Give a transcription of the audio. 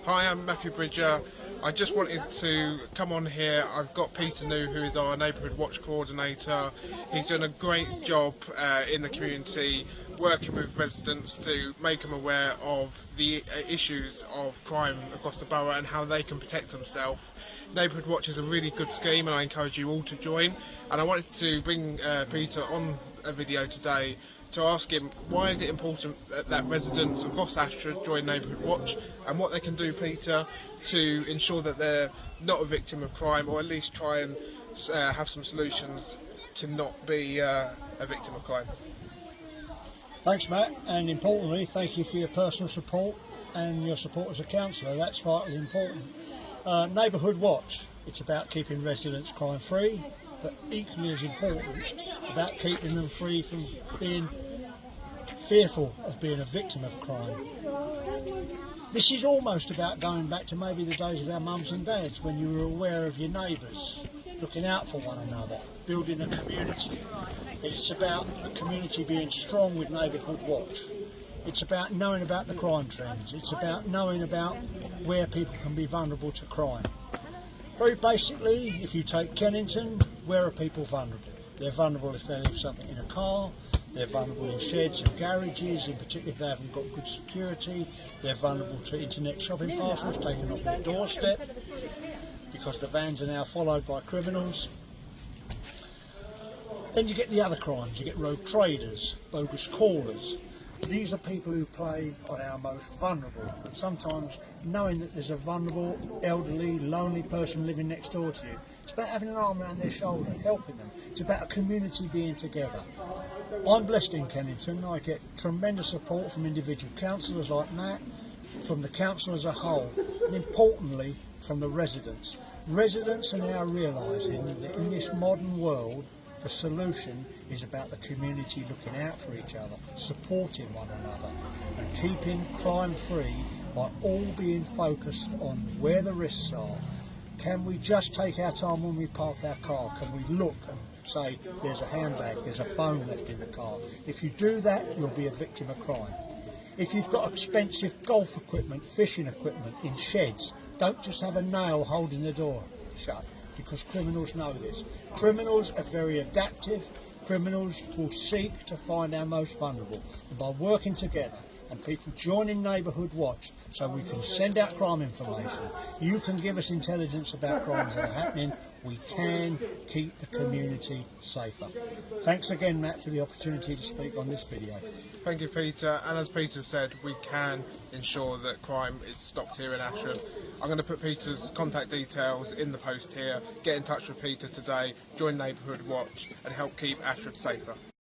Hi, I'm Matthew Bridger. I just wanted to come on here. I've got Peter New, who is our Neighbourhood Watch coordinator. He's done a great job in the community, working with residents to make them aware of the issues of crime across the borough and how they can protect themselves. Neighbourhood Watch is a really good scheme and I encourage you all to join. And I wanted to bring Peter on a video today to ask him why is it important that residents across Ashford join Neighbourhood Watch and what they can do, Peter, to ensure that they're not a victim of crime, or at least try and have some solutions to not be a victim of crime. Thanks, Matt, and importantly, thank you for your personal support and your support as a councillor. That's vitally important. Neighbourhood Watch, it's about keeping residents crime free, but equally as important, about keeping them free from being fearful of being a victim of crime. This is almost about going back to maybe the days of our mums and dads, when you were aware of your neighbours, looking out for one another, building a community. It's about a community being strong with Neighbourhood Watch. It's about knowing about the crime trends. It's about knowing about where people can be vulnerable to crime. Very basically, if you take Kennington, where are people vulnerable? They're vulnerable if they leave something in a car. They're vulnerable in sheds and garages, in particular if they haven't got good security. They're vulnerable to internet shopping parcels taken off their doorstep because the vans are now followed by criminals. Then you get the other crimes. You get rogue traders, bogus callers. These are people who play on our most vulnerable. And sometimes knowing that there's a vulnerable, elderly, lonely person living next door to you, it's about having an arm around their shoulder, helping them. It's about a community being together. I'm blessed in Kennington. I get tremendous support from individual councillors like Matt, from the council as a whole, and importantly from the residents. Residents are now realising that in this modern world, the solution is about the community looking out for each other, supporting one another, and keeping crime free by all being focused on where the risks are. Can we just take our time when we park our car? Can we look and say, there's a handbag, there's a phone left in the car? If you do that, you'll be a victim of crime. If you've got expensive golf equipment, fishing equipment in sheds, don't just have a nail holding the door shut, because criminals know this. Criminals are very adaptive. Criminals will seek to find our most vulnerable. And by working together and people joining Neighbourhood Watch so we can send out crime information, you can give us intelligence about crimes that are happening, we can keep the community safer. Thanks again, Matt, for the opportunity to speak on this video. Thank you, Peter. And as Peter said, we can ensure that crime is stopped here in Ashford. I'm going to put Peter's contact details in the post here. Get in touch with Peter today, join Neighbourhood Watch and help keep Ashford safer.